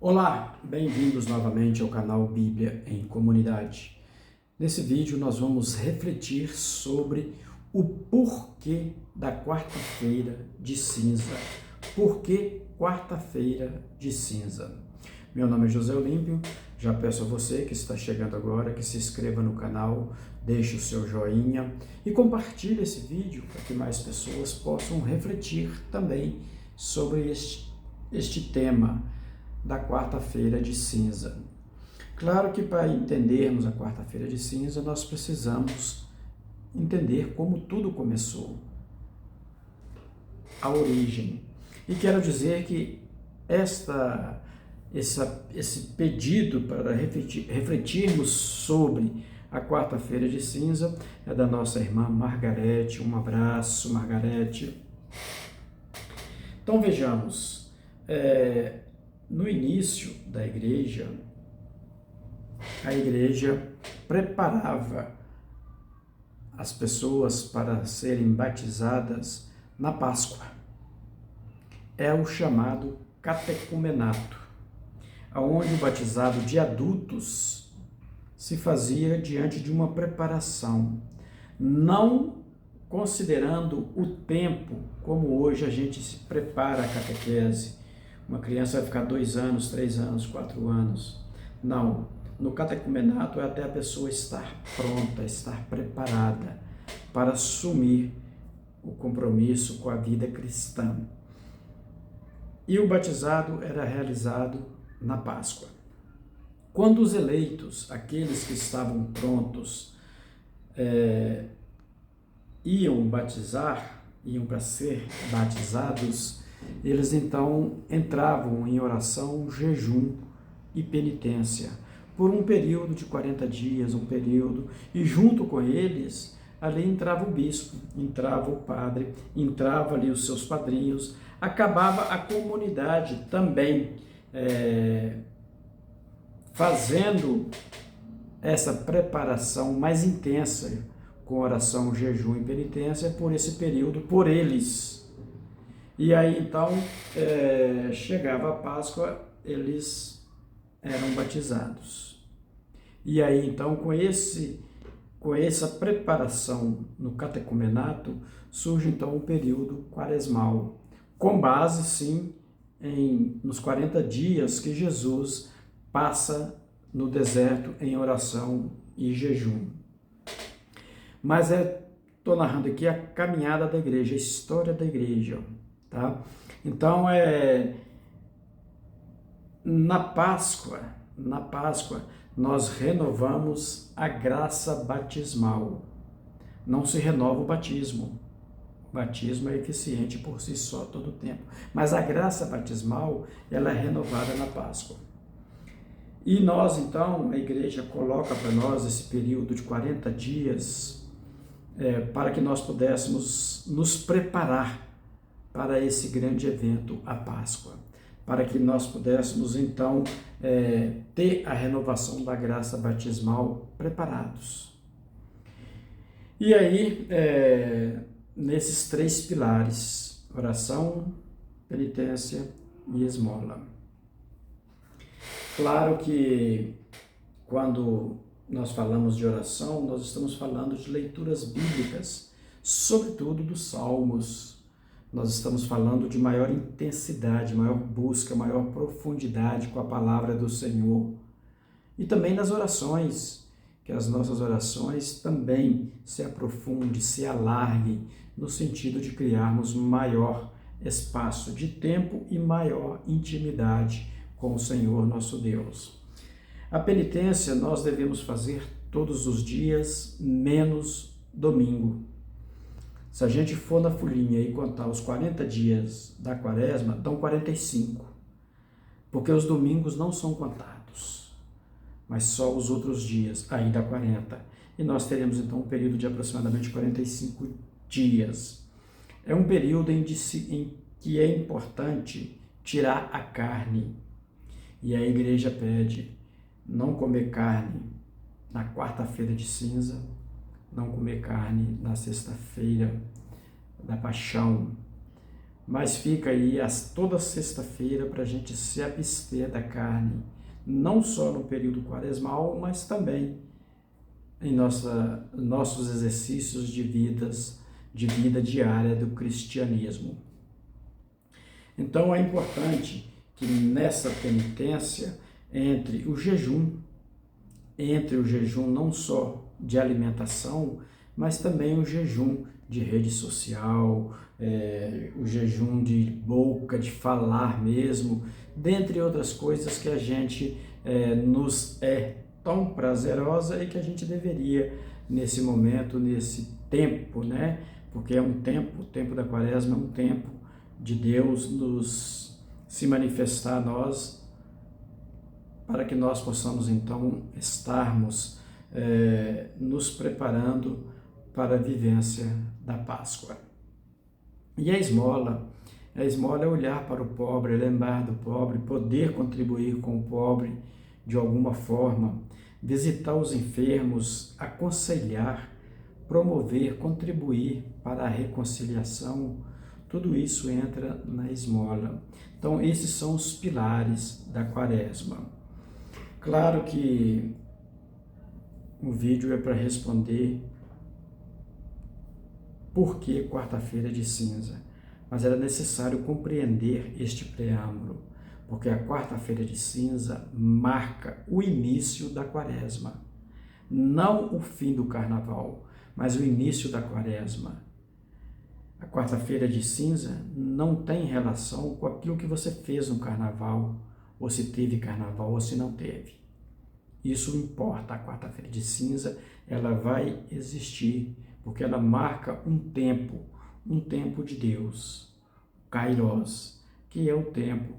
Olá, bem-vindos novamente ao canal Bíblia em Comunidade. Nesse vídeo nós vamos refletir sobre o porquê da quarta-feira de cinza. Por que quarta-feira de cinza? Meu nome é José Olímpio, já peço a você que está chegando agora que se inscreva no canal, deixe o seu joinha e compartilhe esse vídeo para que mais pessoas possam refletir também sobre este tema da quarta-feira de cinza. Claro que para entendermos a quarta-feira de cinza, nós precisamos entender como tudo começou, a origem. E quero dizer que esse pedido para refletirmos sobre a quarta-feira de cinza é da nossa irmã Margarete. Um abraço, Margarete. Então vejamos, no início da igreja, a igreja preparava as pessoas para serem batizadas na Páscoa. É o chamado catecumenato, onde o batizado de adultos se fazia diante de uma preparação, não considerando o tempo como hoje a gente se prepara a catequese. Uma criança vai ficar 2 anos, 3 anos, 4 anos. Não. No catecumenato é até a pessoa estar pronta, estar preparada para assumir o compromisso com a vida cristã. E o batizado era realizado na Páscoa. Quando os eleitos, aqueles que estavam prontos, iam para ser batizados, eles então entravam em oração, jejum e penitência por um período de 40 dias, e junto com eles, ali entrava o bispo, entrava o padre, entrava ali os seus padrinhos, acabava a comunidade também fazendo essa preparação mais intensa com oração, jejum e penitência por esse período, por eles. E aí, então, chegava a Páscoa, eles eram batizados. E aí, então, com essa preparação no catecumenato, surge, então, o período quaresmal, com base, sim, nos 40 dias que Jesus passa no deserto em oração e jejum. Mas estou narrando aqui a caminhada da igreja, a história da igreja. Tá? Então, na Páscoa, nós renovamos a graça batismal. Não se renova o batismo. O batismo é eficiente por si só todo o tempo. Mas a graça batismal, ela é renovada na Páscoa. E nós, então, a igreja coloca para nós esse período de 40 dias para que nós pudéssemos nos preparar para esse grande evento, a Páscoa, para que nós pudéssemos, então, ter a renovação da graça batismal preparados. E aí, nesses 3 pilares, oração, penitência e esmola. Claro que, quando nós falamos de oração, nós estamos falando de leituras bíblicas, sobretudo dos Salmos. Nós estamos falando de maior intensidade, maior busca, maior profundidade com a palavra do Senhor. E também nas orações, que as nossas orações também se aprofundem, se alarguem, no sentido de criarmos maior espaço de tempo e maior intimidade com o Senhor nosso Deus. A penitência nós devemos fazer todos os dias, menos domingo. Se a gente for na folhinha e contar os 40 dias da quaresma, dão 45, porque os domingos não são contados, mas só os outros dias, aí dá 40. E nós teremos então um período de aproximadamente 45 dias. É um período em que é importante tirar a carne, e a igreja pede não comer carne na quarta-feira de cinza, não comer carne na sexta-feira da paixão, mas fica aí toda sexta-feira para a gente se abster da carne, não só no período quaresmal, mas também em nossos exercícios de vida diária do cristianismo. Então é importante que nessa penitência, entre o jejum não só de alimentação, mas também o jejum de rede social, o jejum de boca, de falar mesmo, dentre outras coisas que a gente nos é tão prazerosa e que a gente deveria, nesse momento, nesse tempo, né? Porque é um tempo, o tempo da quaresma é um tempo de Deus se manifestar a nós, para que nós possamos então estarmos nos preparando para a vivência da Páscoa. E a esmola é olhar para o pobre, lembrar do pobre, poder contribuir com o pobre de alguma forma, visitar os enfermos, aconselhar, promover, contribuir para a reconciliação. Tudo isso entra na esmola. Então, esses são os pilares da quaresma. Claro que o vídeo é para responder por que quarta-feira de cinza, mas era necessário compreender este preâmbulo, porque a quarta-feira de cinza marca o início da quaresma, não o fim do carnaval, mas o início da quaresma. A quarta-feira de cinza não tem relação com aquilo que você fez no carnaval, ou se teve carnaval ou se não teve. Isso importa. A quarta-feira de cinza, ela vai existir, porque ela marca um tempo de Deus, Kairos, que é o tempo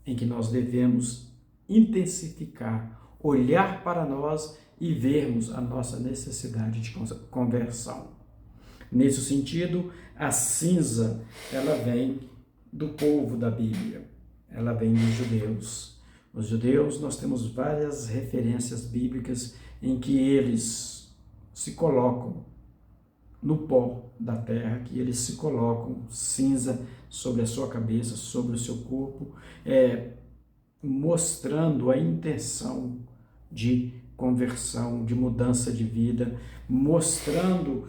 em que nós devemos intensificar, olhar para nós e vermos a nossa necessidade de conversão. Nesse sentido, a cinza, ela vem do povo da Bíblia, ela vem dos judeus. Os judeus, nós temos várias referências bíblicas em que eles se colocam no pó da terra, que eles se colocam cinza sobre a sua cabeça, sobre o seu corpo, mostrando a intenção de conversão, de mudança de vida, mostrando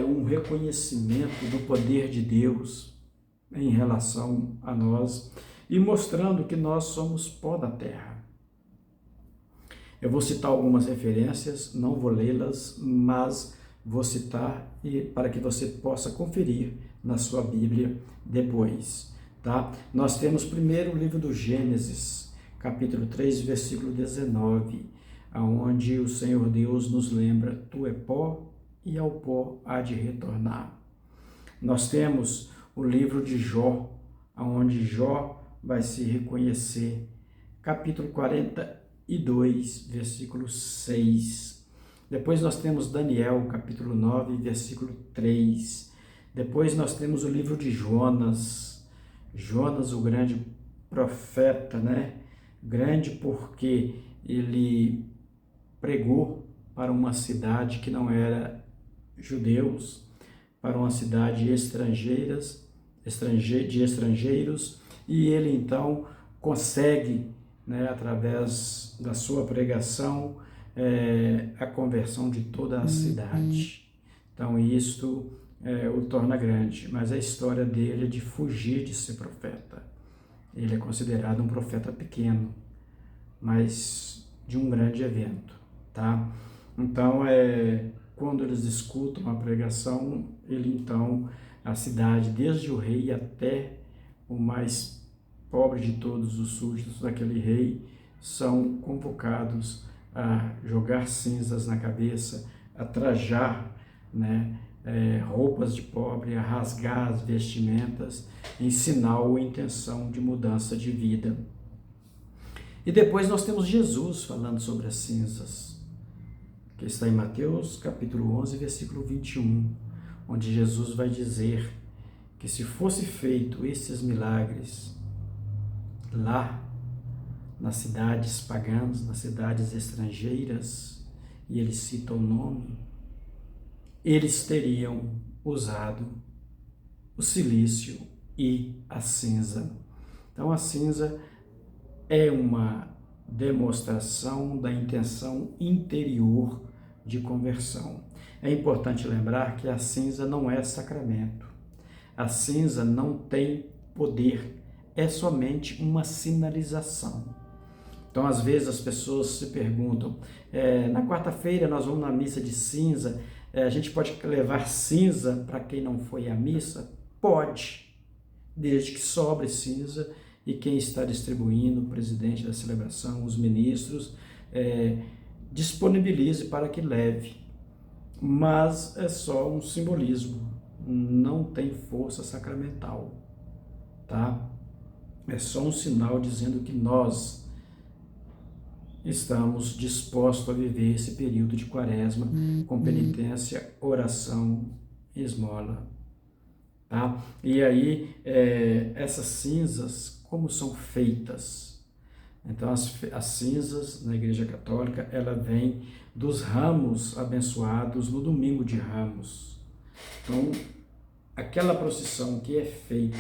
um reconhecimento do poder de Deus em relação a nós e mostrando que nós somos pó da terra. Eu vou citar algumas referências, não vou lê-las, mas vou citar para que você possa conferir na sua Bíblia depois. Tá? Nós temos primeiro o livro do Gênesis, capítulo 3, versículo 19, onde o Senhor Deus nos lembra: tu é pó e ao pó há de retornar. Nós temos o livro de Jó, onde Jó vai se reconhecer, capítulo 42, versículo 6. Depois nós temos Daniel, capítulo 9, versículo 3. Depois nós temos o livro de Jonas, o grande profeta, né? Grande porque ele pregou para uma cidade que não era judeus, para uma cidade de estrangeiros, e ele então consegue, né, através da sua pregação, a conversão de toda a cidade. Então isto o torna grande, mas a história dele é de fugir de ser profeta. Ele é considerado um profeta pequeno, mas de um grande evento, tá? Então, quando eles escutam a pregação, a cidade, desde o rei até o mais pobre de todos os súditos daquele rei, são convocados a jogar cinzas na cabeça, a trajar, né, roupas de pobre, a rasgar as vestimentas, em sinal ou intenção de mudança de vida. E depois nós temos Jesus falando sobre as cinzas, que está em Mateus capítulo 11, versículo 21, onde Jesus vai dizer que se fosse feito esses milagres lá nas cidades pagãs, nas cidades estrangeiras, e ele cita o nome, eles teriam usado o cilício e a cinza. Então, a cinza é uma demonstração da intenção interior de conversão. É importante lembrar que a cinza não é sacramento. A cinza não tem poder, é somente uma sinalização. Então, às vezes, as pessoas se perguntam, na quarta-feira nós vamos na missa de cinza, a gente pode levar cinza para quem não foi à missa? Pode, desde que sobre cinza e quem está distribuindo, o presidente da celebração, os ministros, disponibilize para que leve. Mas é só um simbolismo, não tem força sacramental, tá? É só um sinal dizendo que nós estamos dispostos a viver esse período de quaresma com penitência, oração e esmola. Tá? E aí, essas cinzas, como são feitas? Então, as cinzas na Igreja Católica, ela vem dos ramos abençoados no domingo de Ramos. Então, aquela procissão que é feita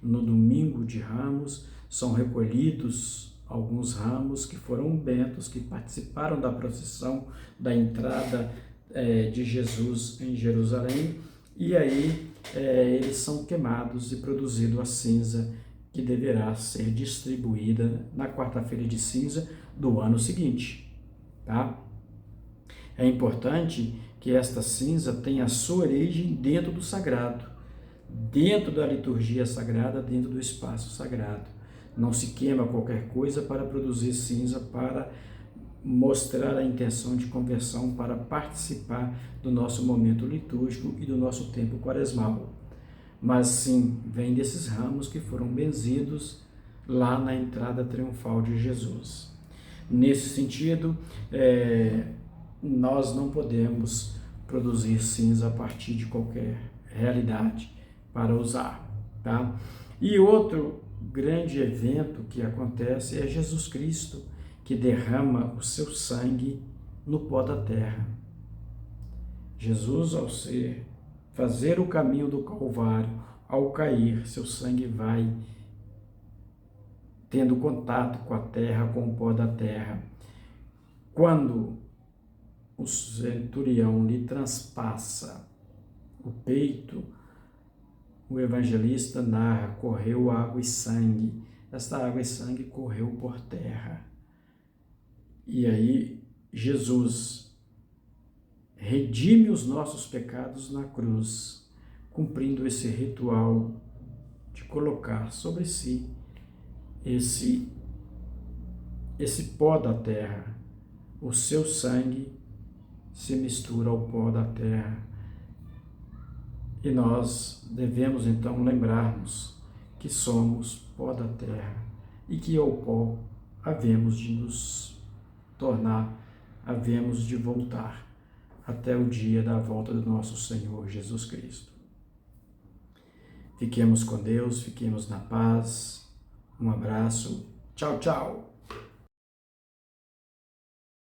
no domingo de Ramos, são recolhidos alguns ramos que foram bentos, que participaram da procissão da entrada de Jesus em Jerusalém, e aí eles são queimados e produzido a cinza que deverá ser distribuída na quarta-feira de cinza do ano seguinte, tá? É importante que esta cinza tenha a sua origem dentro do sagrado, dentro da liturgia sagrada, dentro do espaço sagrado. Não se queima qualquer coisa para produzir cinza, para mostrar a intenção de conversão, para participar do nosso momento litúrgico e do nosso tempo quaresmal. Mas sim, vem desses ramos que foram benzidos lá na entrada triunfal de Jesus. Nesse sentido, nós não podemos produzir cinza a partir de qualquer realidade para usar, tá? E outro grande evento que acontece é Jesus Cristo, que derrama o seu sangue no pó da terra. Jesus, ao fazer o caminho do Calvário, ao cair, seu sangue vai tendo contato com a terra, com o pó da terra. Quando o centurião lhe transpassa o peito, o evangelista narra, correu água e sangue. Esta água e sangue correu por terra. E aí Jesus redime os nossos pecados na cruz, cumprindo esse ritual de colocar sobre si esse pó da terra. O seu sangue se mistura ao pó da terra. E nós devemos então lembrar-nos que somos pó da terra e que ao pó havemos de nos tornar, havemos de voltar até o dia da volta do nosso Senhor Jesus Cristo. Fiquemos com Deus, fiquemos na paz. Um abraço. Tchau, tchau.